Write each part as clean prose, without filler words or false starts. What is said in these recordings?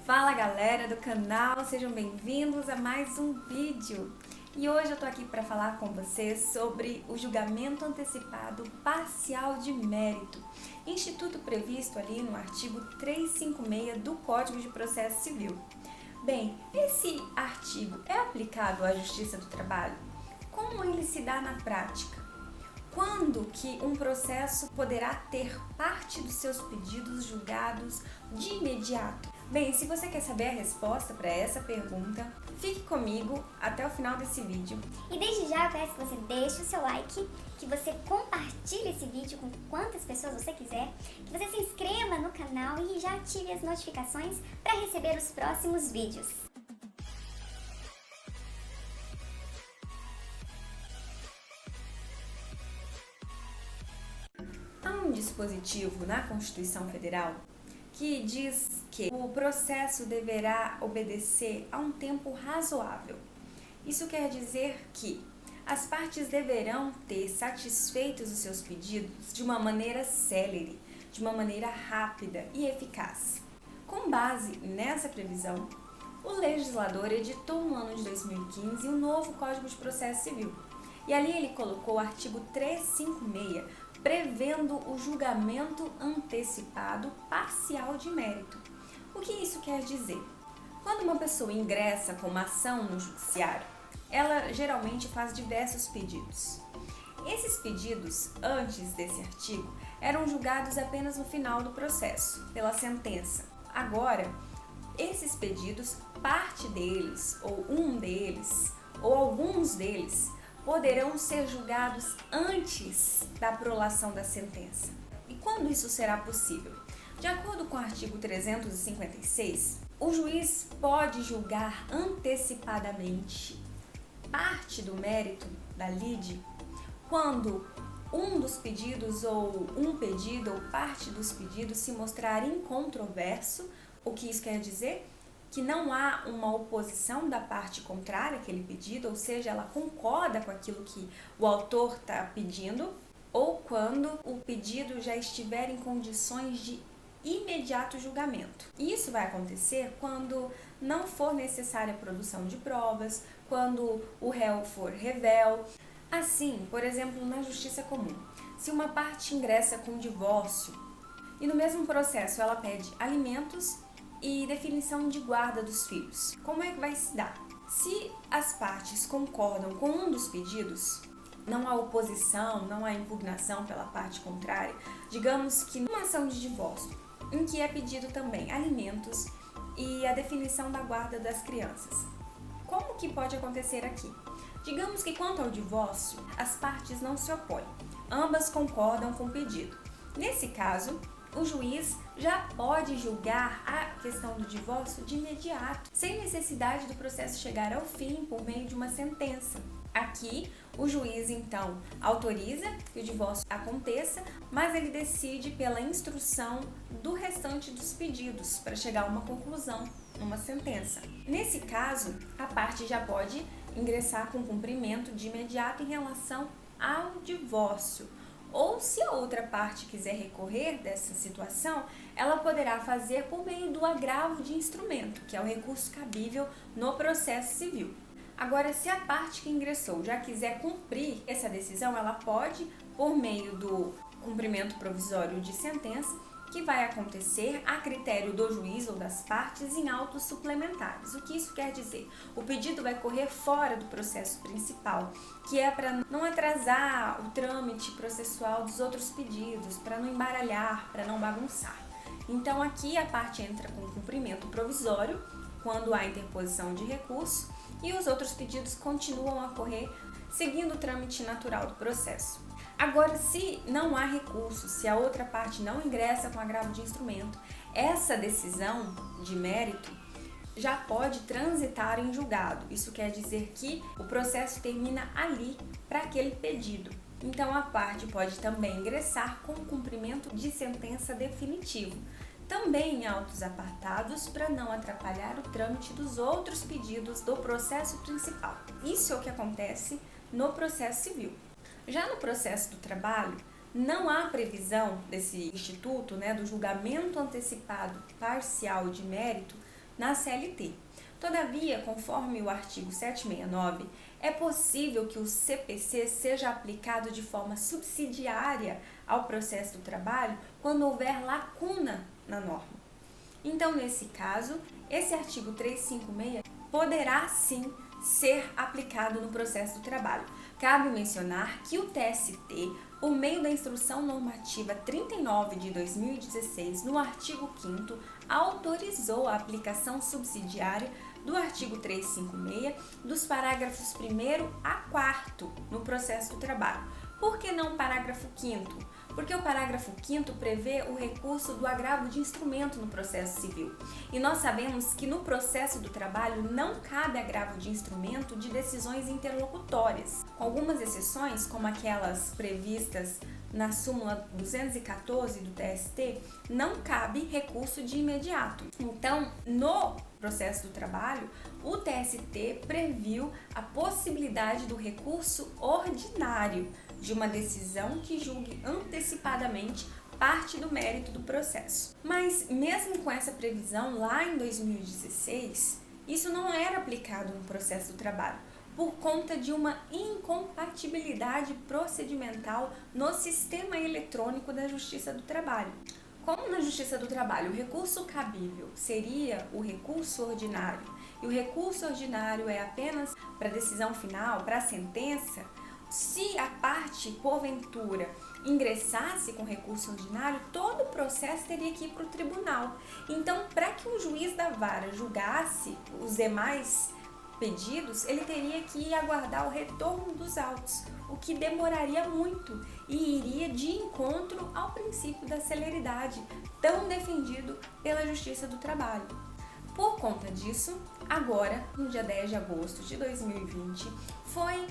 Fala galera do canal, sejam bem-vindos a mais um vídeo. E hoje eu tô aqui para falar com vocês sobre o julgamento antecipado parcial de mérito, instituto previsto ali no artigo 356 do Código de Processo Civil. Bem, esse artigo é aplicado à Justiça do Trabalho? Como ele se dá na prática? Quando que um processo poderá ter parte dos seus pedidos julgados de imediato? Bem, se você quer saber a resposta para essa pergunta, fique comigo até o final desse vídeo. E desde já eu peço que você deixe o seu like, que você compartilhe esse vídeo com quantas pessoas você quiser, que você se inscreva no canal e já ative as notificações para receber os próximos vídeos. Há um dispositivo na Constituição Federal que diz que o processo deverá obedecer a um tempo razoável. Isso quer dizer que as partes deverão ter satisfeitos os seus pedidos de uma maneira célere, de uma maneira rápida e eficaz. Com base nessa previsão, o legislador editou no ano de 2015 o novo Código de Processo Civil. E ali ele colocou o artigo 356, prevendo o julgamento antecipado parcial de mérito. O que isso quer dizer? Quando uma pessoa ingressa com uma ação no judiciário, ela geralmente faz diversos pedidos. Esses pedidos, antes desse artigo, eram julgados apenas no final do processo, pela sentença. Agora, esses pedidos, parte deles, ou um deles, ou alguns deles, poderão ser julgados antes da prolação da sentença. E quando isso será possível? De acordo com o artigo 356, o juiz pode julgar antecipadamente parte do mérito da lide quando um dos pedidos ou um pedido ou parte dos pedidos se mostrar incontroverso. O que isso quer dizer? Que não há uma oposição da parte contrária àquele pedido, ou seja, ela concorda com aquilo que o autor está pedindo, ou quando o pedido já estiver em condições de imediato julgamento. Isso vai acontecer quando não for necessária a produção de provas, quando o réu for revel. Assim, por exemplo, na justiça comum, se uma parte ingressa com divórcio e no mesmo processo ela pede alimentos e definição de guarda dos filhos. Como é que vai se dar? Se as partes concordam com um dos pedidos, não há oposição, não há impugnação pela parte contrária, digamos que numa ação de divórcio, em que é pedido também alimentos e a definição da guarda das crianças. Como que pode acontecer aqui? Digamos que quanto ao divórcio, as partes não se opõem, ambas concordam com o pedido. Nesse caso, o juiz já pode julgar a questão do divórcio de imediato, sem necessidade do processo chegar ao fim por meio de uma sentença. Aqui, o juiz, então, autoriza que o divórcio aconteça, mas ele decide pela instrução do restante dos pedidos para chegar a uma conclusão, uma sentença. Nesse caso, a parte já pode ingressar com cumprimento de imediato em relação ao divórcio. Ou se a outra parte quiser recorrer dessa situação, ela poderá fazer por meio do agravo de instrumento, que é o recurso cabível no processo civil. Agora, se a parte que ingressou já quiser cumprir essa decisão, ela pode, por meio do cumprimento provisório de sentença, que vai acontecer a critério do juiz ou das partes em autos suplementares. O que isso quer dizer? O pedido vai correr fora do processo principal, que é para não atrasar o trâmite processual dos outros pedidos, para não embaralhar, para não bagunçar. Então aqui a parte entra com cumprimento provisório, quando há interposição de recurso, e os outros pedidos continuam a correr seguindo o trâmite natural do processo. Agora, se não há recurso, se a outra parte não ingressa com agravo de instrumento, essa decisão de mérito já pode transitar em julgado. Isso quer dizer que o processo termina ali para aquele pedido. Então, a parte pode também ingressar com cumprimento de sentença definitivo, também em autos apartados, para não atrapalhar o trâmite dos outros pedidos do processo principal. Isso é o que acontece no processo civil. Já no processo do trabalho, não há previsão desse instituto, do julgamento antecipado parcial de mérito, na CLT. Todavia, conforme o artigo 769, é possível que o CPC seja aplicado de forma subsidiária ao processo do trabalho quando houver lacuna na norma. Então, nesse caso, esse artigo 356 poderá sim ser aplicado no processo do trabalho. Cabe mencionar que o TST, por meio da Instrução Normativa 39 de 2016, no artigo 5º, autorizou a aplicação subsidiária do artigo 356 dos parágrafos 1º a 4º no processo do trabalho. Por que não o parágrafo 5º? Porque o parágrafo 5º prevê o recurso do agravo de instrumento no processo civil. E nós sabemos que no processo do trabalho não cabe agravo de instrumento de decisões interlocutórias, com algumas exceções, como aquelas previstas na súmula 214 do TST, não cabe recurso de imediato. Então, no processo do trabalho, o TST previu a possibilidade do recurso ordinário de uma decisão que julgue antecipadamente parte do mérito do processo. Mas mesmo com essa previsão lá em 2016, isso não era aplicado no processo do trabalho, por conta de uma incompatibilidade procedimental no sistema eletrônico da Justiça do Trabalho. Como na Justiça do Trabalho o recurso cabível seria o recurso ordinário, e o recurso ordinário é apenas para a decisão final, para a sentença, se a parte, porventura, ingressasse com recurso ordinário, todo o processo teria que ir para o tribunal. Então, para que um juiz da vara julgasse os demais pedidos, ele teria que aguardar o retorno dos autos, o que demoraria muito e iria de encontro ao princípio da celeridade, tão defendido pela Justiça do Trabalho. Por conta disso, agora, no dia 10 de agosto de 2020, foi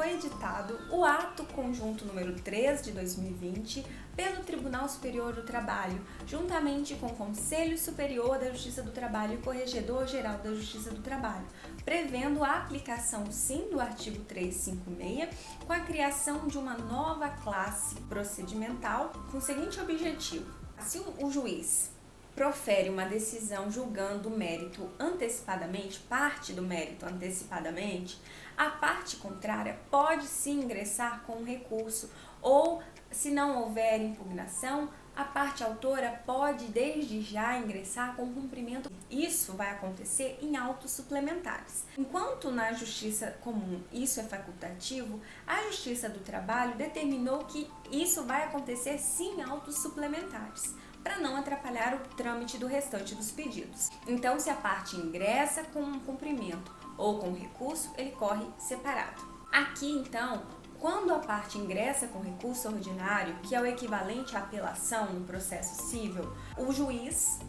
editado o ato conjunto número 3 de 2020 pelo Tribunal Superior do Trabalho, juntamente com o Conselho Superior da Justiça do Trabalho e Corregedor-Geral da Justiça do Trabalho, prevendo a aplicação, sim, do artigo 356, com a criação de uma nova classe procedimental com o seguinte objetivo: se o juiz profere uma decisão julgando o mérito antecipadamente, parte do mérito antecipadamente, a parte contrária pode sim ingressar com um recurso, ou, se não houver impugnação, a parte autora pode desde já ingressar com cumprimento. Isso vai acontecer em autos suplementares. Enquanto na Justiça Comum isso é facultativo, a Justiça do Trabalho determinou que isso vai acontecer sim em autos suplementares, para não atrapalhar o trâmite do restante dos pedidos. Então, se a parte ingressa com um cumprimento ou com recurso, ele corre separado. Aqui, então, quando a parte ingressa com recurso ordinário, que é o equivalente à apelação no processo civil, o juiz,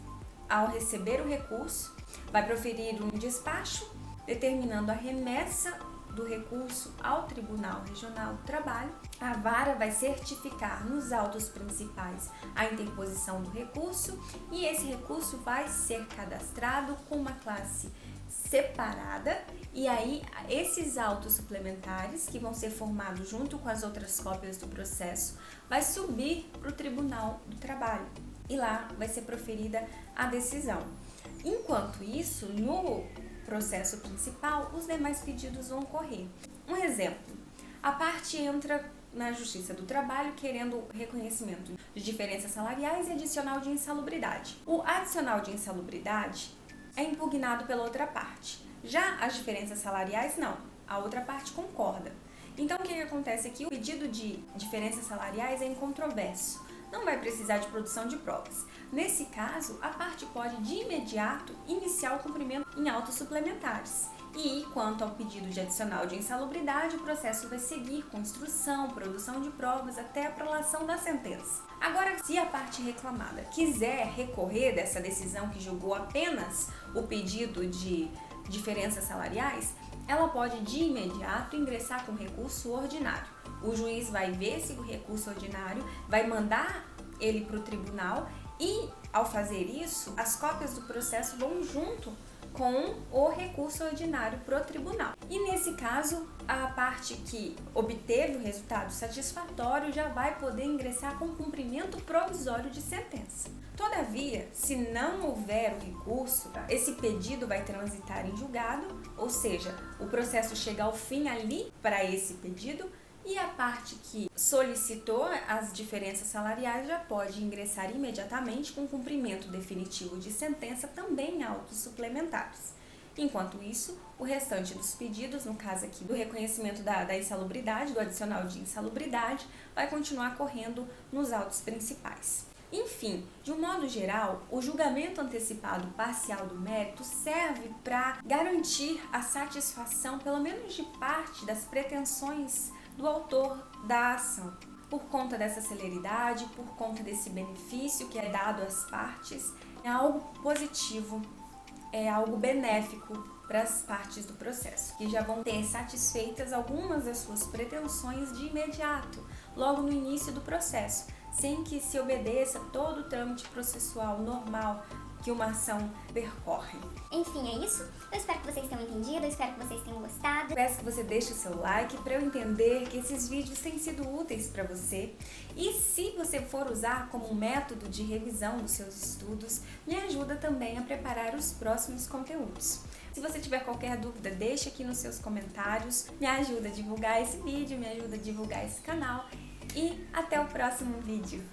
ao receber o recurso, vai proferir um despacho determinando a remessa do recurso ao Tribunal Regional do Trabalho. A vara vai certificar nos autos principais a interposição do recurso e esse recurso vai ser cadastrado com uma classe separada, e aí esses autos suplementares, que vão ser formados junto com as outras cópias do processo, vai subir para o Tribunal do Trabalho e lá vai ser proferida a decisão. Enquanto isso, no processo principal, os demais pedidos vão ocorrer. Um exemplo: a parte entra na Justiça do Trabalho querendo reconhecimento de diferenças salariais e adicional de insalubridade. O adicional de insalubridade é impugnado pela outra parte. Já as diferenças salariais, não. A outra parte concorda. Então, o que acontece aqui? O pedido de diferenças salariais é incontroverso. Não vai precisar de produção de provas. Nesse caso, a parte pode de imediato iniciar o cumprimento em autos suplementares. E, quanto ao pedido de adicional de insalubridade, o processo vai seguir com instrução, produção de provas até a prolação da sentença. Agora, se a parte reclamada quiser recorrer dessa decisão que julgou apenas o pedido de diferenças salariais, ela pode de imediato ingressar com recurso ordinário. O juiz vai ver esse recurso ordinário, vai mandar ele para o tribunal e, ao fazer isso, as cópias do processo vão junto com o recurso ordinário para o tribunal. E nesse caso, a parte que obteve o resultado satisfatório já vai poder ingressar com cumprimento provisório de sentença. Todavia, se não houver o recurso, esse pedido vai transitar em julgado, ou seja, o processo chega ao fim ali para esse pedido e a parte que solicitou as diferenças salariais já pode ingressar imediatamente com cumprimento definitivo de sentença também em autos suplementares. Enquanto isso, o restante dos pedidos, no caso aqui do reconhecimento da insalubridade, do adicional de insalubridade, vai continuar correndo nos autos principais. Enfim, de um modo geral, o julgamento antecipado parcial do mérito serve para garantir a satisfação, pelo menos de parte, das pretensões do autor da ação. Por conta dessa celeridade, por conta desse benefício que é dado às partes, é algo positivo, é algo benéfico para as partes do processo, que já vão ter satisfeitas algumas das suas pretensões de imediato, logo no início do processo, sem que se obedeça todo o trâmite processual normal que uma ação percorre. Enfim, é isso. Eu espero que vocês tenham entendido, eu espero que vocês tenham gostado. Peço que você deixe o seu like para eu entender que esses vídeos têm sido úteis para você. E se você for usar como um método de revisão dos seus estudos, me ajuda também a preparar os próximos conteúdos. Se você tiver qualquer dúvida, deixe aqui nos seus comentários. Me ajuda a divulgar esse vídeo, me ajuda a divulgar esse canal. E até o próximo vídeo.